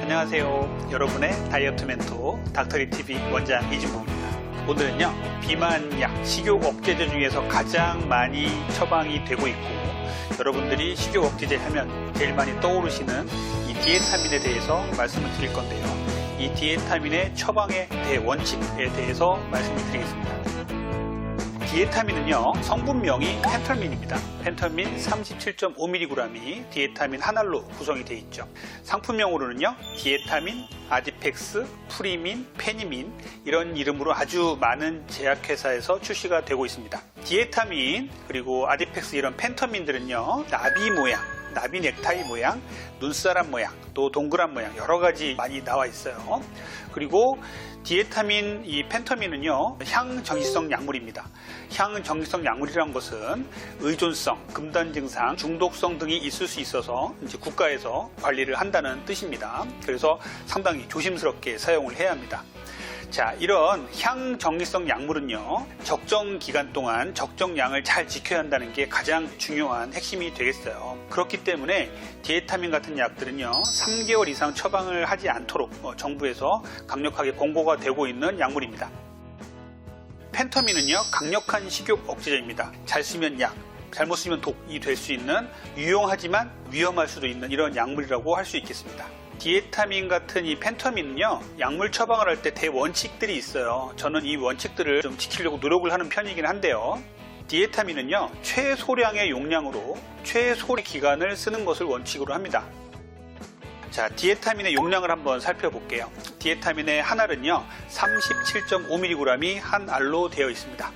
안녕하세요. 여러분의 다이어트 멘토 닥터리TV 원장 이진봉입니다. 오늘은요, 비만약, 식욕 억제제 중에서 가장 많이 처방이 되고 있고 여러분들이 식욕 억제제 하면 제일 많이 떠오르시는 이 디에타민에 대해서 말씀을 드릴 건데요. 이 디에타민의 처방의 대원칙에 대해서 말씀을 드리겠습니다. 디에타민은요, 성분명이 펜터민입니다. 펜터민 37.5mg이 디에타민 한 알로 구성이 되어 있죠. 상품명으로는요, 디에타민, 아디펙스, 프리민, 페니민 이런 이름으로 아주 많은 제약회사에서 출시가 되고 있습니다. 디에타민 그리고 아디펙스 이런 펜터민들은요, 나비 모양, 나비 넥타이 모양, 눈사람 모양, 또 동그란 모양 여러가지 많이 나와 있어요. 그리고 디에타민 이 펜터민은요, 향정기성 약물입니다. 향정기성 약물이란 것은 의존성, 금단 증상, 중독성 등이 있을 수 있어서 이제 국가에서 관리를 한다는 뜻입니다. 그래서 상당히 조심스럽게 사용을 해야 합니다. 자, 이런 향정기성 약물은요, 적정 기간 동안 적정량을 잘 지켜야 한다는 게 가장 중요한 핵심이 되겠어요. 그렇기 때문에 디에타민 같은 약들은요, 3개월 이상 처방을 하지 않도록 정부에서 강력하게 권고가 되고 있는 약물입니다. 펜터민은요, 강력한 식욕 억제제입니다. 잘 쓰면 약, 잘못 쓰면 독이 될 수 있는 유용하지만 위험할 수도 있는 이런 약물이라고 할 수 있겠습니다. 디에타민 같은 이 펜터민은요, 약물 처방을 할 때 대원칙들이 있어요. 저는 이 원칙들을 좀 지키려고 노력을 하는 편이긴 한데요. 디에타민은요, 최소량의 용량으로 최소의 기간을 쓰는 것을 원칙으로 합니다. 자, 디에타민의 용량을 한번 살펴볼게요. 디에타민의 한 알은요, 37.5mg이 한 알로 되어 있습니다.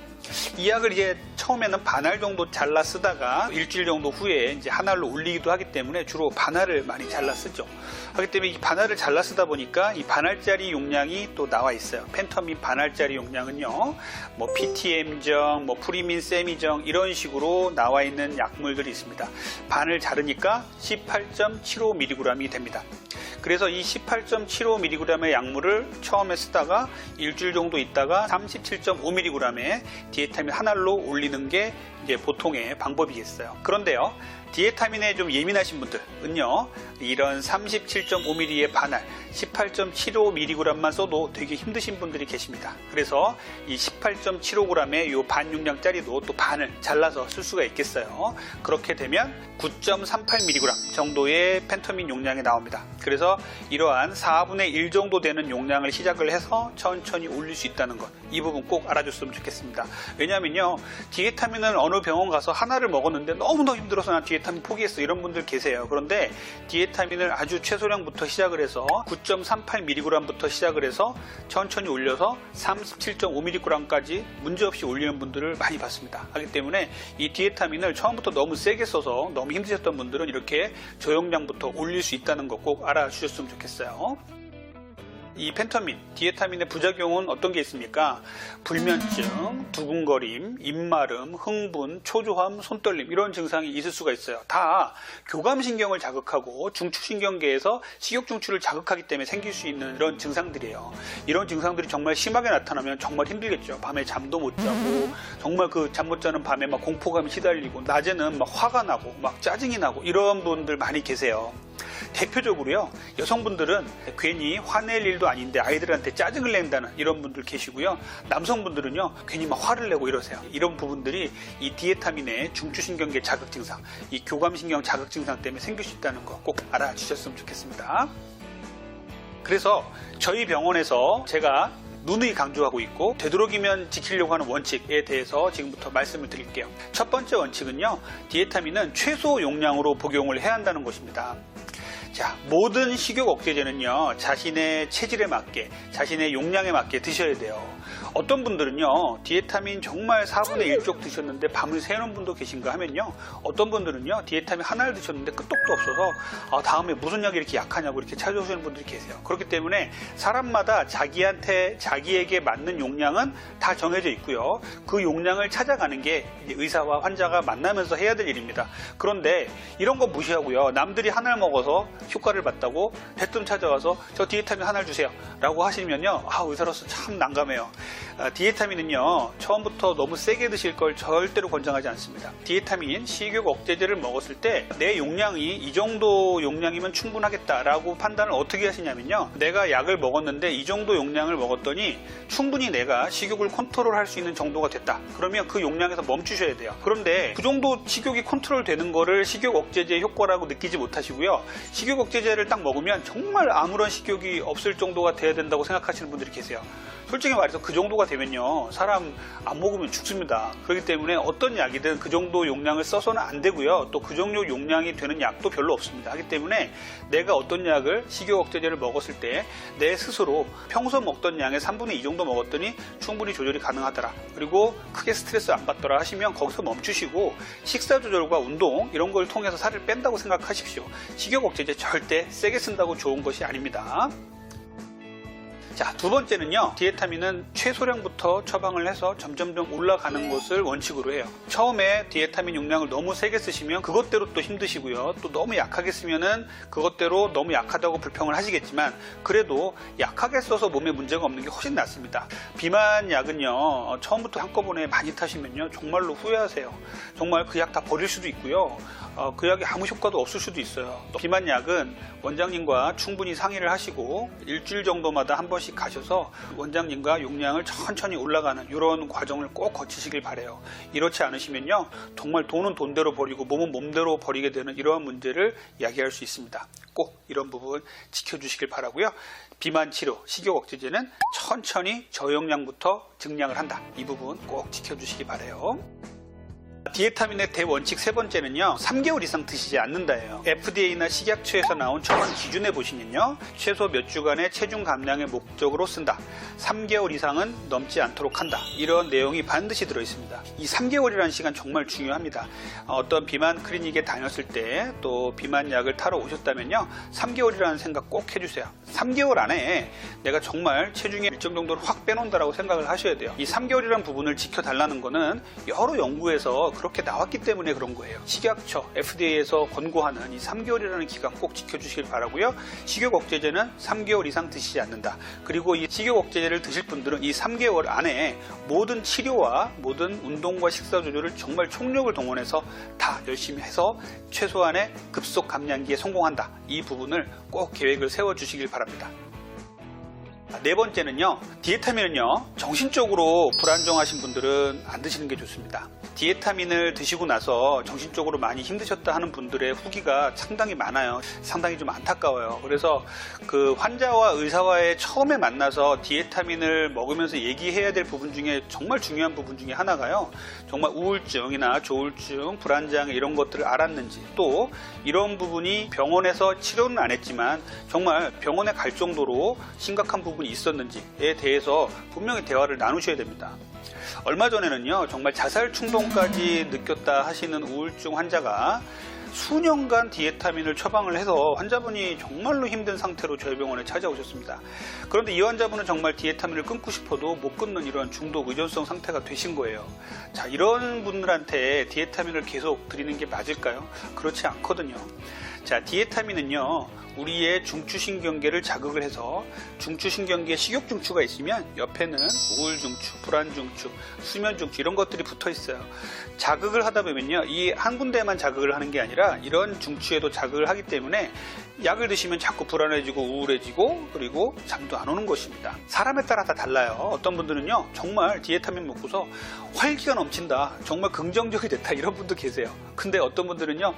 이 약을 이제 처음에는 반알 정도 잘라 쓰다가 일주일 정도 후에 이제 한 알로 올리기도 하기 때문에 주로 반알을 많이 잘라 쓰죠. 하기 때문에 이 반알을 잘라 쓰다 보니까 이 반알짜리 용량이 또 나와 있어요. 펜터민 반알짜리 용량은요, 뭐 PTM정, 뭐 프리민 세미정 이런 식으로 나와 있는 약물들이 있습니다. 반을 자르니까 18.75mg이 됩니다. 그래서 이 18.75mg의 약물을 처음에 쓰다가 일주일 정도 있다가 37.5mg의 디에타민 한 알로 올리는 게 이제 보통의 방법이겠어요. 그런데요, 디에타민에 좀 예민하신 분들은요, 이런 37.5mg의 반알 18.75mg만 써도 되게 힘드신 분들이 계십니다. 그래서 이 18.75g의 요 반 용량짜리도 또 반을 잘라서 쓸 수가 있겠어요. 그렇게 되면 9.38mg 정도의 펜터민 용량이 나옵니다. 그래서 이러한 4분의 1 정도 되는 용량을 시작을 해서 천천히 올릴 수 있다는 것, 이 부분 꼭 알아줬으면 좋겠습니다. 왜냐면요, 디에타민은 어느 병원 가서 하나를 먹었는데 너무너무 힘들어서 난 디에타민 포기했어 이런 분들 계세요. 그런데 디에타민을 아주 최소량부터 시작을 해서 9.38mg부터 시작을 해서 천천히 올려서 37.5mg까지 문제없이 올리는 분들을 많이 봤습니다. 하기 때문에 이 디에타민을 처음부터 너무 세게 써서 너무 힘드셨던 분들은 이렇게 저용량부터 올릴 수 있다는 거 꼭 알아주셨으면 좋겠어요. 이 펜터민, 디에타민의 부작용은 어떤 게 있습니까? 불면증, 두근거림, 입마름, 흥분, 초조함, 손떨림 이런 증상이 있을 수가 있어요. 다 교감신경을 자극하고 중추신경계에서 식욕중추를 자극하기 때문에 생길 수 있는 이런 증상들이에요. 이런 증상들이 정말 심하게 나타나면 정말 힘들겠죠. 밤에 잠도 못 자고 정말 그 잠 못 자는 밤에 막 공포감이 시달리고 낮에는 막 화가 나고 막 짜증이 나고 이런 분들 많이 계세요. 대표적으로요, 여성분들은 괜히 화낼 일도 아닌데 아이들한테 짜증을 낸다는 이런 분들 계시고요, 남성분들은요 괜히 막 화를 내고 이러세요. 이런 부분들이 이 디에타민의 중추신경계 자극 증상, 이 교감신경 자극 증상 때문에 생길 수 있다는 거 꼭 알아주셨으면 좋겠습니다. 그래서 저희 병원에서 제가 누누이 강조하고 있고 되도록이면 지키려고 하는 원칙에 대해서 지금부터 말씀을 드릴게요. 첫 번째 원칙은요, 디에타민은 최소 용량으로 복용을 해야 한다는 것입니다. 자, 모든 식욕 억제제는요, 자신의 체질에 맞게, 자신의 용량에 맞게 드셔야 돼요. 어떤 분들은요, 디에타민 정말 4분의 1 쪽 드셨는데 밤을 새는 분도 계신가 하면요, 어떤 분들은요, 디에타민 하나를 드셨는데 끄떡도 없어서 다음에 무슨 약이 이렇게 약하냐고 이렇게 찾아오시는 분들이 계세요. 그렇기 때문에 사람마다 자기에게 맞는 용량은 다 정해져 있고요, 그 용량을 찾아가는 게 이제 의사와 환자가 만나면서 해야 될 일입니다. 그런데 이런 거 무시하고요, 남들이 하나를 먹어서 효과를 봤다고 대뜸 찾아와서 저 디에타민 하나를 주세요 라고 하시면요, 의사로서 참 난감해요. 디에타민은요, 처음부터 너무 세게 드실 걸 절대로 권장하지 않습니다. 디에타민, 식욕 억제제를 먹었을 때 내 용량이 이 정도 용량이면 충분하겠다라고 판단을 어떻게 하시냐면요, 내가 약을 먹었는데 이 정도 용량을 먹었더니 충분히 내가 식욕을 컨트롤할 수 있는 정도가 됐다. 그러면 그 용량에서 멈추셔야 돼요. 그런데 그 정도 식욕이 컨트롤 되는 거를 식욕 억제제 효과라고 느끼지 못하시고요, 식욕 억제제를 딱 먹으면 정말 아무런 식욕이 없을 정도가 돼야 된다고 생각하시는 분들이 계세요. 솔직히 말해서 그 정도가 되면요, 사람 안 먹으면 죽습니다. 그렇기 때문에 어떤 약이든 그 정도 용량을 써서는 안 되고요, 또 그 정도 용량이 되는 약도 별로 없습니다. 하기 때문에 내가 어떤 약을, 식욕 억제제를 먹었을 때 내 스스로 평소 먹던 양의 3분의 2 정도 먹었더니 충분히 조절이 가능하더라, 그리고 크게 스트레스 안 받더라 하시면 거기서 멈추시고 식사 조절과 운동 이런 걸 통해서 살을 뺀다고 생각하십시오. 식욕 억제제 절대 세게 쓴다고 좋은 것이 아닙니다. 자, 두 번째는요, 디에타민은 최소량부터 처방을 해서 점점점 올라가는 것을 원칙으로 해요. 처음에 디에타민 용량을 너무 세게 쓰시면 그것대로 또 힘드시고요, 또 너무 약하게 쓰면은 그것대로 너무 약하다고 불평을 하시겠지만, 그래도 약하게 써서 몸에 문제가 없는 게 훨씬 낫습니다. 비만 약은요, 처음부터 한꺼번에 많이 타시면요, 정말로 후회하세요. 정말 그 약 다 버릴 수도 있고요, 그 약이 아무 효과도 없을 수도 있어요. 또 비만 약은 원장님과 충분히 상의를 하시고 일주일 정도마다 한 번씩 가셔서 원장님과 용량을 천천히 올라가는 이런 과정을 꼭 거치시길 바래요. 이렇지 않으시면요, 정말 돈은 돈대로 버리고 몸은 몸대로 버리게 되는 이러한 문제를 야기할 수 있습니다. 꼭 이런 부분 지켜주시길 바라고요. 비만 치료, 식욕 억제제는 천천히 저용량부터 증량을 한다. 이 부분 꼭 지켜주시기 바래요. 디에타민의 대원칙 세 번째는요, 3개월 이상 드시지 않는다예요. FDA나 식약처에서 나온 처방 기준에 보시면요, 최소 몇 주간의 체중 감량의 목적으로 쓴다, 3개월 이상은 넘지 않도록 한다, 이런 내용이 반드시 들어있습니다. 이 3개월이라는 시간 정말 중요합니다. 어떤 비만 클리닉에 다녔을 때 또 비만 약을 타러 오셨다면요, 3개월이라는 생각 꼭 해주세요. 3개월 안에 내가 정말 체중의 일정 정도를 확 빼놓는다라고 생각을 하셔야 돼요. 이 3개월이라는 부분을 지켜달라는 거는 여러 연구에서 그렇게 나왔기 때문에 그런 거예요. 식약처, FDA에서 권고하는 이 3개월이라는 기간 꼭 지켜주시길 바라고요. 식욕 억제제는 3개월 이상 드시지 않는다. 그리고 이 식욕 억제제를 드실 분들은 이 3개월 안에 모든 치료와 모든 운동과 식사 조절을 정말 총력을 동원해서 다 열심히 해서 최소한의 급속 감량기에 성공한다. 이 부분을 꼭 계획을 세워주시길 바랍니다. 네 번째는요, 디에타민은요, 정신적으로 불안정하신 분들은 안 드시는 게 좋습니다. 디에타민을 드시고 나서 정신적으로 많이 힘드셨다 하는 분들의 후기가 상당히 많아요. 상당히 좀 안타까워요. 그래서 그 환자와 의사와의 처음에 만나서 디에타민을 먹으면서 얘기해야 될 부분 중에 정말 중요한 부분 중에 하나가요, 정말 우울증이나 조울증, 불안장 이런 것들을 알았는지, 또 이런 부분이 병원에서 치료는 안 했지만 정말 병원에 갈 정도로 심각한 부분이 있었는지에 대해서 분명히 대화를 나누셔야 됩니다. 얼마 전에는요, 정말 자살 충동까지 느꼈다 하시는 우울증 환자가 수년간 디에타민을 처방을 해서 환자분이 정말로 힘든 상태로 저희 병원에 찾아오셨습니다. 그런데 이 환자분은 정말 디에타민을 끊고 싶어도 못 끊는 이런 중독 의존성 상태가 되신 거예요. 자, 이런 분들한테 디에타민을 계속 드리는 게 맞을까요? 그렇지 않거든요. 자, 디에타민은요, 우리의 중추신경계를 자극을 해서 중추신경계에 식욕중추가 있으면 옆에는 우울중추, 불안중추, 수면중추 이런 것들이 붙어 있어요. 자극을 하다 보면요, 이 한 군데만 자극을 하는 게 아니라 이런 중추에도 자극을 하기 때문에 약을 드시면 자꾸 불안해지고 우울해지고 그리고 잠도 안 오는 것입니다. 사람에 따라 다 달라요. 어떤 분들은요, 정말 디에타민 먹고서 활기가 넘친다, 정말 긍정적이 됐다, 이런 분도 계세요. 근데 어떤 분들은요,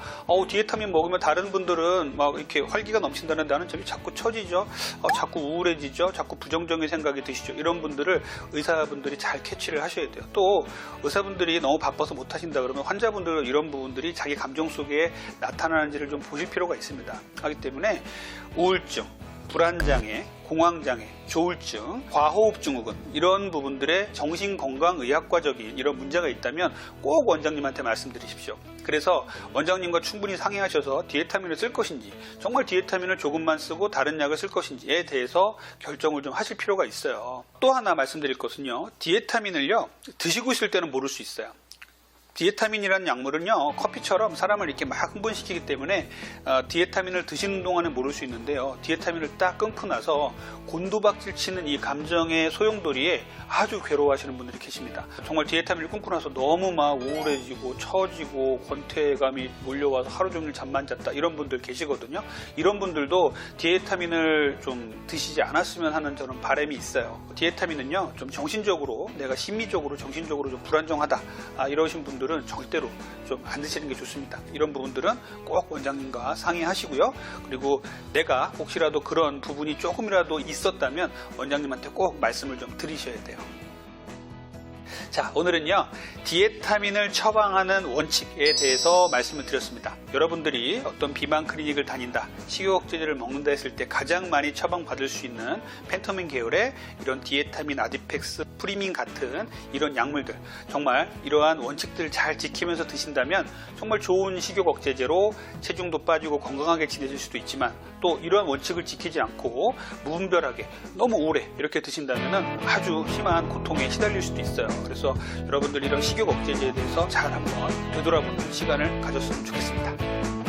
디에타민 먹으면 다른 분들은 막 이렇게 활기가 넘친다는데 나는 저기 자꾸 처지죠, 자꾸 우울해지죠, 자꾸 부정적인 생각이 드시죠. 이런 분들을 의사분들이 잘 캐치를 하셔야 돼요. 또 의사분들이 너무 바빠서 못 하신다 그러면 환자분들은 이런 부분들이 자기 감정 속에 나타나는지를 좀 보실 필요가 있습니다. 하기 때문에 우울증, 불안장애, 공황장애, 조울증, 과호흡증후군 이런 부분들의 정신건강의학과적인 이런 문제가 있다면 꼭 원장님한테 말씀드리십시오. 그래서 원장님과 충분히 상의하셔서 디에타민을 쓸 것인지, 정말 디에타민을 조금만 쓰고 다른 약을 쓸 것인지에 대해서 결정을 좀 하실 필요가 있어요. 또 하나 말씀드릴 것은요, 디에타민을요, 드시고 있을 때는 모를 수 있어요. 디에타민이라는 약물은요, 커피처럼 사람을 이렇게 막 흥분시키기 때문에 디에타민을 드시는 동안에 모를 수 있는데요, 디에타민을 딱 끊고 나서 곤두박질 치는 이 감정의 소용돌이에 아주 괴로워하시는 분들이 계십니다. 정말 디에타민을 끊고 나서 너무 막 우울해지고 처지고 권태감이 몰려와서 하루 종일 잠만 잤다, 이런 분들 계시거든요. 이런 분들도 디에타민을 좀 드시지 않았으면 하는 저는 바람이 있어요. 디에타민은요, 좀 정신적으로, 내가 심리적으로 정신적으로 좀 불안정하다, 이러신 분들은 절대로 좀 안 드시는 게 좋습니다. 이런 부분들은 꼭 원장님과 상의하시고요. 그리고 내가 혹시라도 그런 부분이 조금이라도 있었다면 원장님한테 꼭 말씀을 좀 드리셔야 돼요. 자, 오늘은요, 디에타민을 처방하는 원칙에 대해서 말씀을 드렸습니다. 여러분들이 어떤 비만 클리닉을 다닌다, 식욕억제제를 먹는다 했을 때 가장 많이 처방받을 수 있는 펜터민 계열의 이런 디에타민, 아디팩스, 프리민 같은 이런 약물들, 정말 이러한 원칙들을 잘 지키면서 드신다면 정말 좋은 식욕억제제로 체중도 빠지고 건강하게 지내실 수도 있지만, 또 이러한 원칙을 지키지 않고 무분별하게 너무 오래 이렇게 드신다면 아주 심한 고통에 시달릴 수도 있어요. 그래서 여러분들 이런 식욕 억제제에 대해서 잘 한번 되돌아보는 시간을 가졌으면 좋겠습니다.